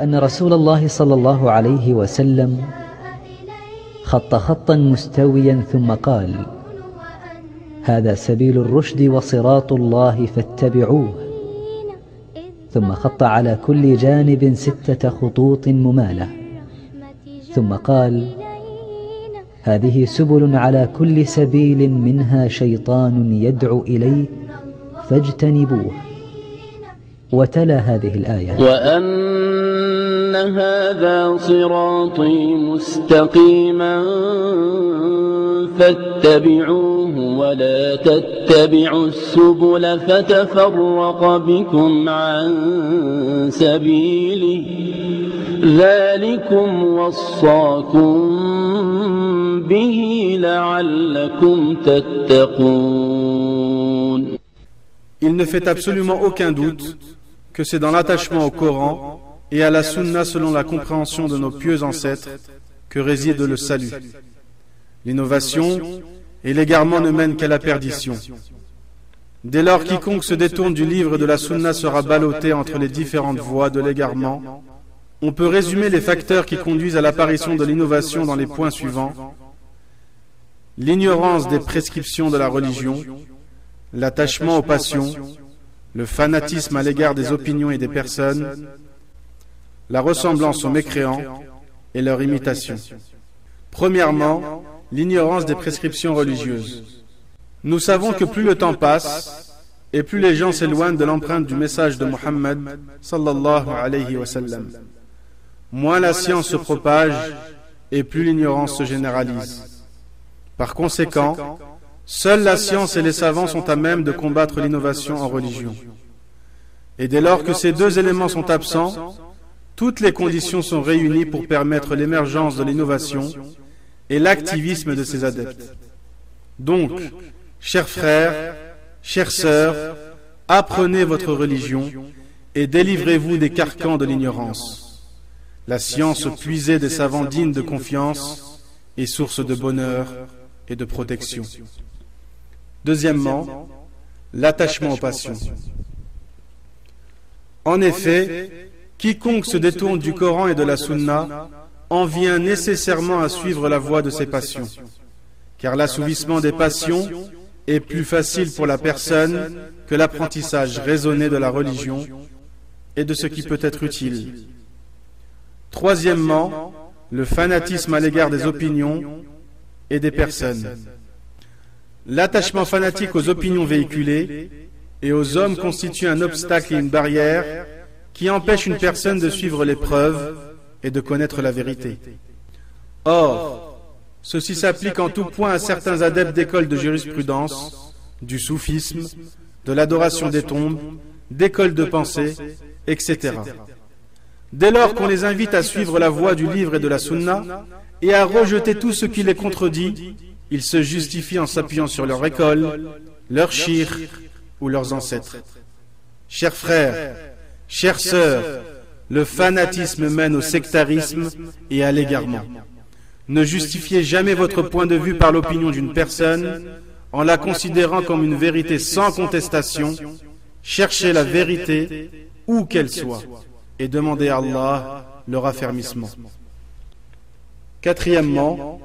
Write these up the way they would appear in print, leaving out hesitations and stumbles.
أن رسول الله صلى الله عليه وسلم خط خطا مستويا ثم قال: هذا سبيل الرشد وصراط الله فاتبعوه. ثم خط على كل جانب 6 خطوط ممالة، ثم قال: هذه سبل على كل سبيل منها شيطان يدعو إليه فاجتنبوه. وتلا هذه الآية: وأن هذا صراطي مستقيما فاتبعوه ولا تتبعوا السبل فتفرق بكم عن سبيله ذلكم وصاكم به لعلكم تتقون. Il ne fait absolument aucun doute que c'est dans l'attachement au Coran et à la Sunna selon la compréhension de nos pieux ancêtres que réside le salut. L'innovation et l'égarement ne mènent qu'à la perdition. Dès lors, quiconque se détourne du livre et de la Sunna sera ballotté entre les différentes voies de l'égarement. On peut résumer les facteurs qui conduisent à l'apparition de l'innovation dans les points suivants: l'ignorance des prescriptions de la religion, l'attachement aux passions, le fanatisme à l'égard des opinions et des personnes, la ressemblance aux mécréants et leur imitation. Premièrement, l'ignorance des prescriptions religieuses. Nous savons que plus le temps passe et plus les gens s'éloignent de l'empreinte du message de Muhammad sallallahu alayhi wa sallam, moins la science se propage et plus l'ignorance se généralise. Par conséquent, seule la science et les savants sont à même de combattre l'innovation en religion. Et dès lors que ces deux éléments sont absents, toutes les conditions sont réunies pour permettre l'émergence de l'innovation et l'activisme de ses adeptes. Donc, chers frères, chères sœurs, apprenez votre religion et délivrez-vous des carcans de l'ignorance. La science puisée des savants dignes de confiance est source de bonheur et de protection. Deuxièmement, l'attachement aux passions. En effet, quiconque se détourne du Coran et de la Sunna en vient nécessairement à suivre la voie de ses passions, car l'assouvissement des passions est plus facile pour la personne que l'apprentissage raisonné de la religion et de ce qui peut être utile. Troisièmement, le fanatisme à l'égard des opinions et des personnes. L'attachement fanatique aux opinions véhiculées et aux hommes constitue un obstacle et une barrière qui empêche une personne de suivre les preuves et de connaître la vérité. Or, ceci s'applique en tout point à certains adeptes d'écoles de jurisprudence, du soufisme, de l'adoration des tombes, d'écoles de pensée, etc. Dès lors qu'on les invite à suivre la voie du livre et de la sunna et à rejeter tout ce qui les contredit, ils se justifient en s'appuyant sur leur école, leur shir ou leurs ancêtres. Chers frères, chères sœurs, le fanatisme mène au sectarisme et à l'égarement. Ne justifiez jamais votre point de vue par l'opinion d'une personne en la considérant comme une vérité sans contestation. Cherchez la vérité où qu'elle soit et demandez à Allah le raffermissement. Quatrièmement,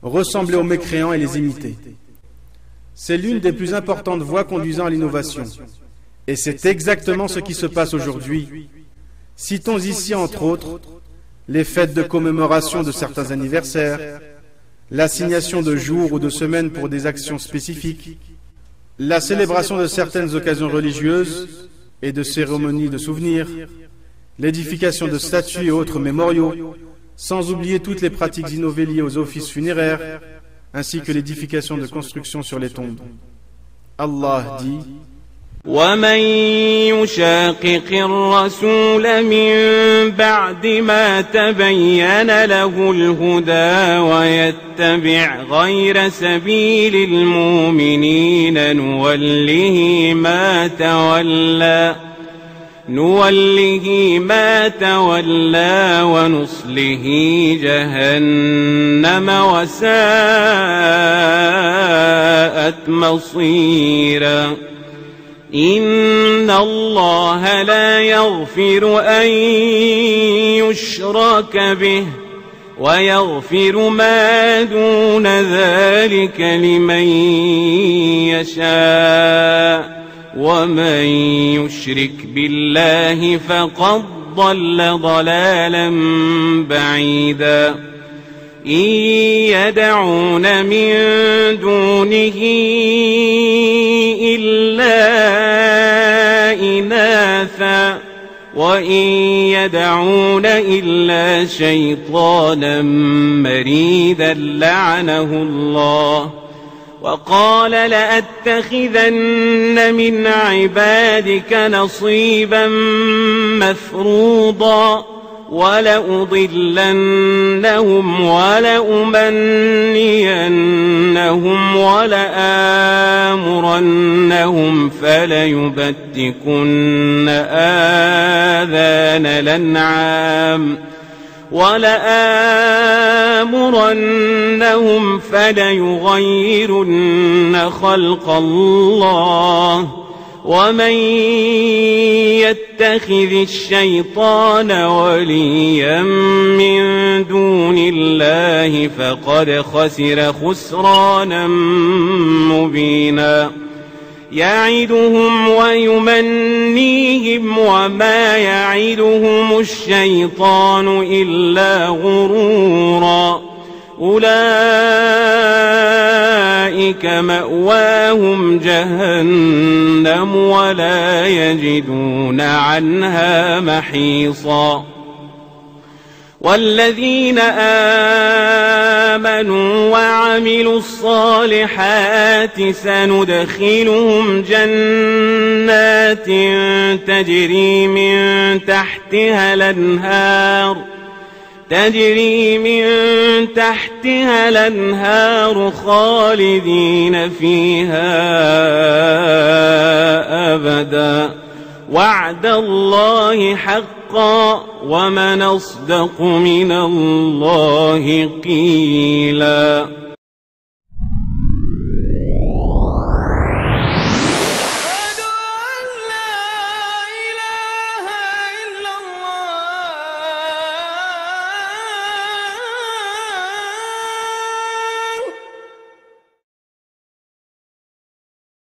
ressembler aux mécréants et les imiter. C'est l'une des plus importantes voies conduisant à l'innovation. Et c'est exactement ce qui se passe aujourd'hui. Citons ici, entre autres, les fêtes de commémoration de certains anniversaires, l'assignation de jours ou de semaines pour des actions spécifiques, la célébration de certaines occasions religieuses et de cérémonies de souvenirs, l'édification de statues et autres mémoriaux, sans oublier toutes les pratiques innovées liées aux offices funéraires, ainsi que l'édification de constructions sur les tombes. Allah dit: ومن يشاقق الرسول من بعد ما تبين له الهدى ويتبع غير سبيل المؤمنين نوله ما تولى ونصله جهنم وساءت مصيرا إن الله لا يغفر أن يشرك به ويغفر ما دون ذلك لمن يشاء ومن يشرك بالله فقد ضل ضلالا بعيدا إن يدعون من دونه إلا إناثا وإن يدعون إلا شيطانا مريدا لعنه الله وقال لأتخذن من عبادك نصيبا مفروضا ولأضلنهم ولأمنينهم ولآمرنهم فليبتكن آذان الأنعام ولآمرنهم فليغيرن خلق الله ومن يتخذ الشيطان وليا من دون الله فقد خسر خسرانا مبينا يعدهم ويمنيهم وما يعدهم الشيطان إلا غرورا أولئك مأواهم جهنم ولا يجدون عنها محيصا والذين آمنوا وعملوا الصالحات سندخلهم جنات تجري من تحتها الأنهار خالدين فيها أبدا وعد الله حقا ومن أصدق من الله قيلا